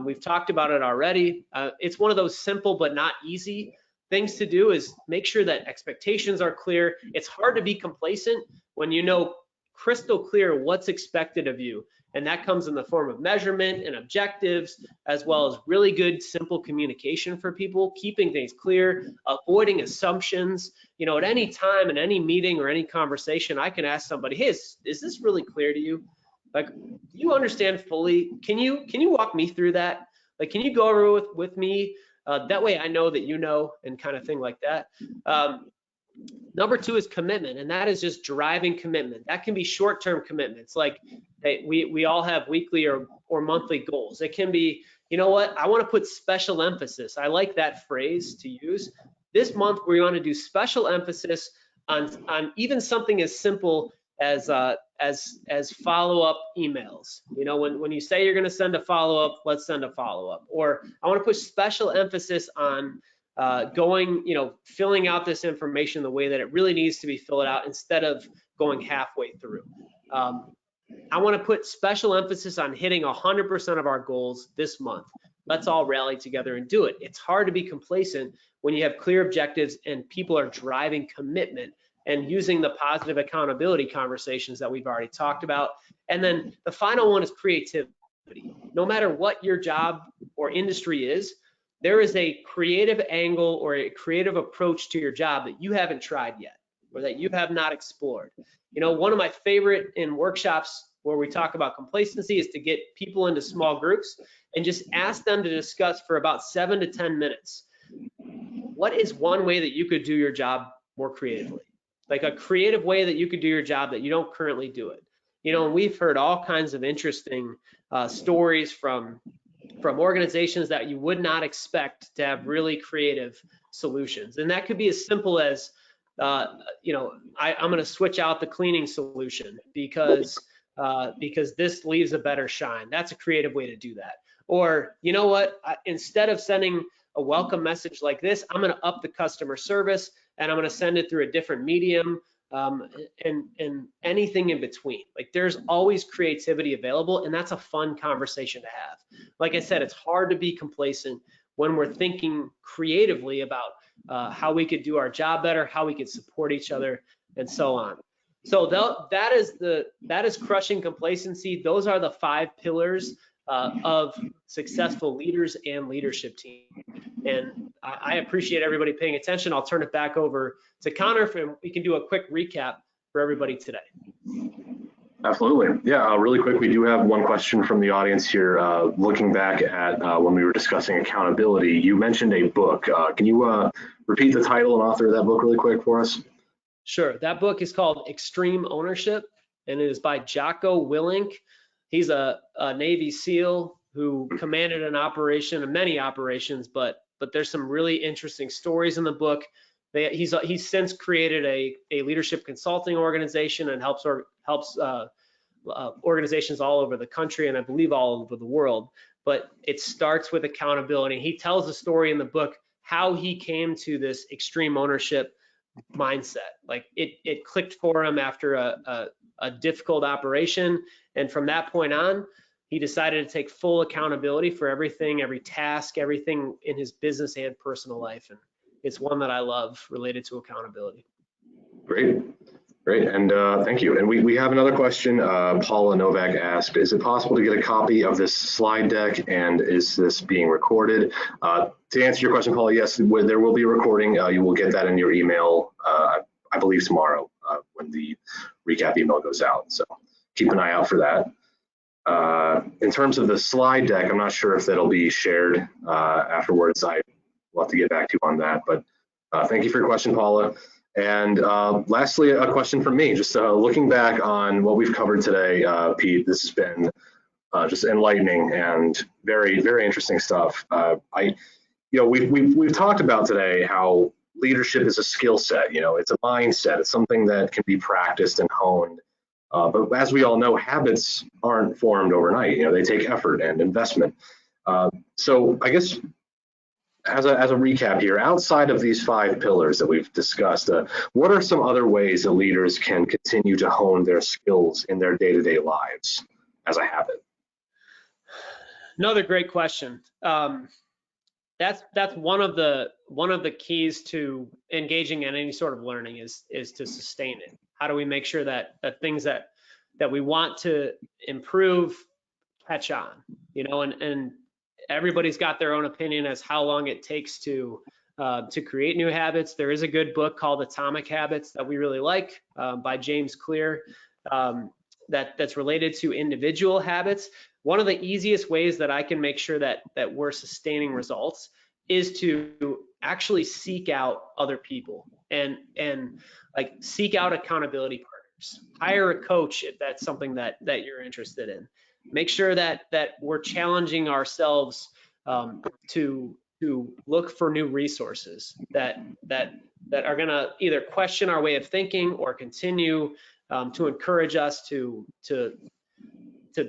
We've talked about it already. It's one of those simple but not easy things to do, is make sure that expectations are clear. It's hard to be complacent when you know crystal clear what's expected of you. And that comes in the form of measurement and objectives, as well as really good, simple communication for people, keeping things clear, avoiding assumptions. At any time, in any meeting or any conversation, I can ask somebody, hey, is this really clear to you? Like, do you understand fully? Can you walk me through that? Like, can you go over with me? That way I know that you know, and kind of thing like that. Number 2 is commitment, and that is just driving commitment. That can be short-term commitments, like hey, we all have weekly or monthly goals. It can be, I want to put special emphasis. I like that phrase to use. This month we want to do special emphasis on even something as simple as follow-up emails. When you say you're going to send a follow-up, let's send a follow-up. Or I want to put special emphasis on filling out this information the way that it really needs to be filled out, instead of going halfway through. I want to put special emphasis on hitting 100% of our goals this month. Let's all rally together and do it. It's hard to be complacent when you have clear objectives and people are driving commitment and using the positive accountability conversations that we've already talked about. And then the final one is creativity. No matter what your job or industry is, there is a creative angle or a creative approach to your job that you haven't tried yet, or that you have not explored. One of my favorite in workshops where we talk about complacency is to get people into small groups and just ask them to discuss for about 7 to 10 minutes. What is one way that you could do your job more creatively? Like a creative way that you could do your job that you don't currently do it. We've heard all kinds of interesting stories from from organizations that you would not expect to have really creative solutions. And that could be as simple as, you know, I'm going to switch out the cleaning solution because this leaves a better shine. That's a creative way to do that. Or, you know what, instead of sending a welcome message like this, I'm going to up the customer service and I'm going to send it through a different medium, and anything in between. Like, there's always creativity available, and that's a fun conversation to have. Like I said, it's hard to be complacent when we're thinking creatively about how we could do our job better, how we could support each other, and so on. So that is crushing complacency. Those are the 5 pillars of successful leaders and leadership team. And I appreciate everybody paying attention. I'll turn it back over to Connor, and we can do a quick recap for everybody today. Absolutely. Yeah, really quick, we do have one question from the audience here. Looking back at when we were discussing accountability, you mentioned a book. Can you repeat the title and author of that book really quick for us? Sure. That book is called Extreme Ownership, and it is by 𝐥𝐢𝐤𝐞. He's a Navy SEAL who commanded an operation, and many operations, but there's some really interesting stories in the book. He's since created a leadership consulting organization and helps organizations all over the country, and I believe all over the world. But it starts with accountability. He tells a story in the book how he came to this extreme ownership mindset. Like, it clicked for him after a difficult operation, and from that point on, he decided to take full accountability for everything, every task, everything in his business and personal life. And it's one that I love related to accountability. Great. And thank you. And we have another question. Paula Novak asked, is it possible to get a copy of this slide deck, and is this being recorded? To answer your question, Paula, yes, there will be a recording. You will get that in your email, I believe tomorrow, when the recap email goes out. So keep an eye out for that. In terms of the slide deck, I'm not sure if that'll be shared afterwards. I will have to get back to you on that, but thank you for your question, Paula. And lastly, a question from me, just looking back on what we've covered today, Pete, this has been just enlightening and very, very interesting stuff. We've talked about today how leadership is a skill set, it's a mindset, it's something that can be practiced and honed. But as we all know, habits aren't formed overnight. They take effort and investment. So I guess as a recap here, outside of these 5 pillars that we've discussed, what are some other ways that leaders can continue to hone their skills in their day-to-day lives as a habit? Another great question. That's one of the keys to engaging in any sort of learning is to sustain it. How do we make sure that things that we want to improve catch on, and everybody's got their own opinion as how long it takes to create new habits. There is a good book called Atomic Habits that we really like by James Clear that's related to individual habits. One of the easiest ways that I can make sure that we're sustaining results is to actually seek out other people and like seek out accountability partners. Hire a coach if that's something that you're interested in. Make sure that we're challenging ourselves to look for new resources that are going to either question our way of thinking or continue to encourage us to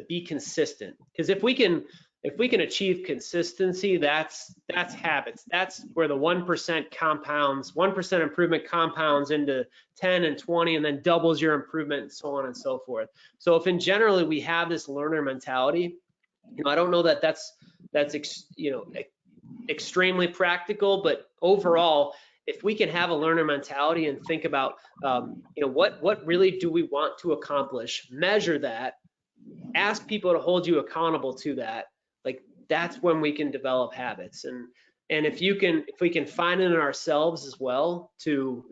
be consistent. Because if we can achieve consistency, that's habits. That's where the 1% compounds, 1% improvement compounds into 10 and 20, and then doubles your improvement, and so on and so forth. So if in generally we have this learner mentality, I don't know that that's extremely practical, but overall, if we can have a learner mentality and think about what really do we want to accomplish, measure that, ask people to hold you accountable to that, like that's when we can develop habits. And if we can find it in ourselves as well to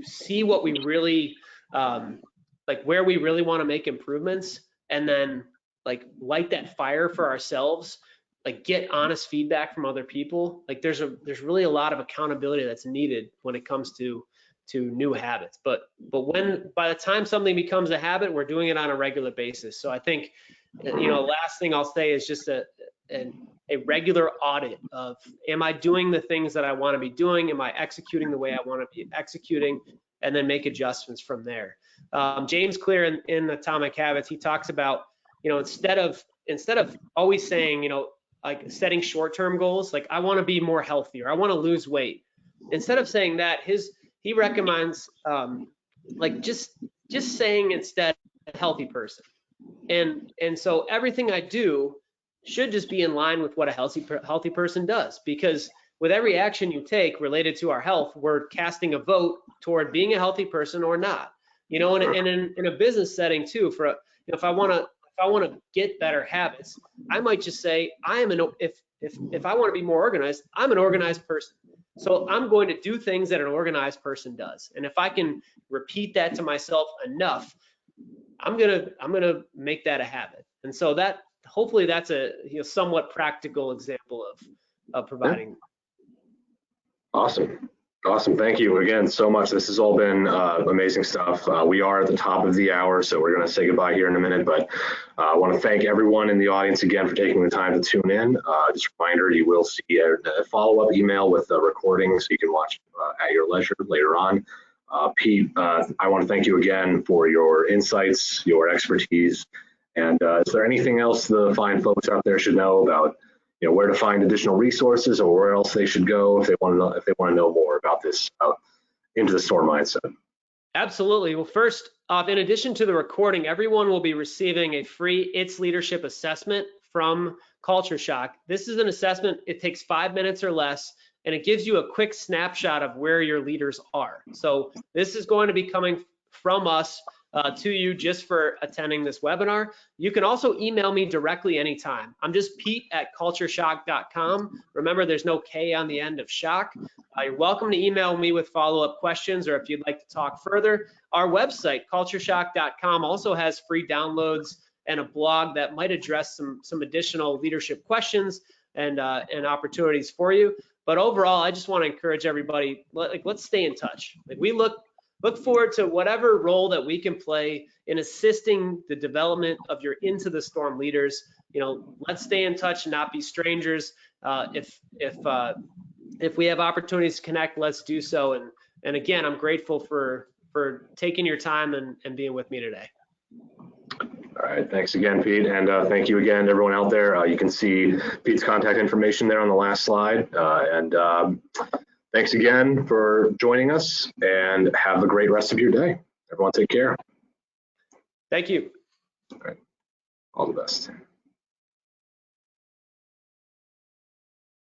see what we really like, where we really want to make improvements, and then like light that fire for ourselves, like get honest feedback from other people. Like there's really a lot of accountability that's needed when it comes to new habits. But by the time something becomes a habit, we're doing it on a regular basis. So I think last thing I'll say is just a regular audit of, am I doing the things that I want to be doing? Am I executing the way I want to be executing? And then make adjustments from there. James Clear in Atomic Habits, he talks about, instead of always saying, like setting short-term goals, like I want to be more healthy or I want to lose weight. Instead of saying that, he recommends like just saying instead a healthy person. And so everything I do should just be in line with what a healthy person does, because with every action you take related to our health, we're casting a vote toward being a healthy person or not. And in a business setting too, if I want to get better habits, I might just say if I want to be more organized, I'm an organized person. So I'm going to do things that an organized person does. And if I can repeat that to myself enough, I'm gonna make that a habit. And so that hopefully that's a somewhat practical example of providing. Awesome. Thank you again so much. This has all been amazing stuff. We are at the top of the hour, so we're going to say goodbye here in a minute. But I want to thank everyone in the audience again for taking the time to tune in. Just a reminder, you will see a follow-up email with a recording so you can watch at your leisure later on. Pete, I want to thank you again for your insights, your expertise. And is there anything else the fine folks out there should know about where to find additional resources or where else they should go if they want to know more about this into the storm mindset? Absolutely. Well, first off, in addition to the recording, everyone will be receiving a free It's Leadership assessment from CultureShoc. This is an assessment. It takes 5 minutes or less, and it gives you a quick snapshot of where your leaders are. So this is going to be coming from us to you just for attending this webinar. You can also email me directly anytime. I'm just pete@cultureshoc.com. Remember, there's no K on the end of shock. You're welcome to email me with follow-up questions, or if you'd like to talk further. Our website, cultureshoc.com, also has free downloads and a blog that might address some additional leadership questions and opportunities for you. But overall, I just want to encourage everybody, let's stay in touch. We look forward to whatever role that we can play in assisting the development of your Into the Storm leaders. Let's stay in touch and not be strangers. If we have opportunities to connect, let's do so. And again, I'm grateful for taking your time and being with me today. All right, thanks again, Pete, and thank you again to everyone out there. You can see Pete's contact information there on the last slide. Thanks again for joining us, and have a great rest of your day. Everyone take care. Thank you. All right. All the best.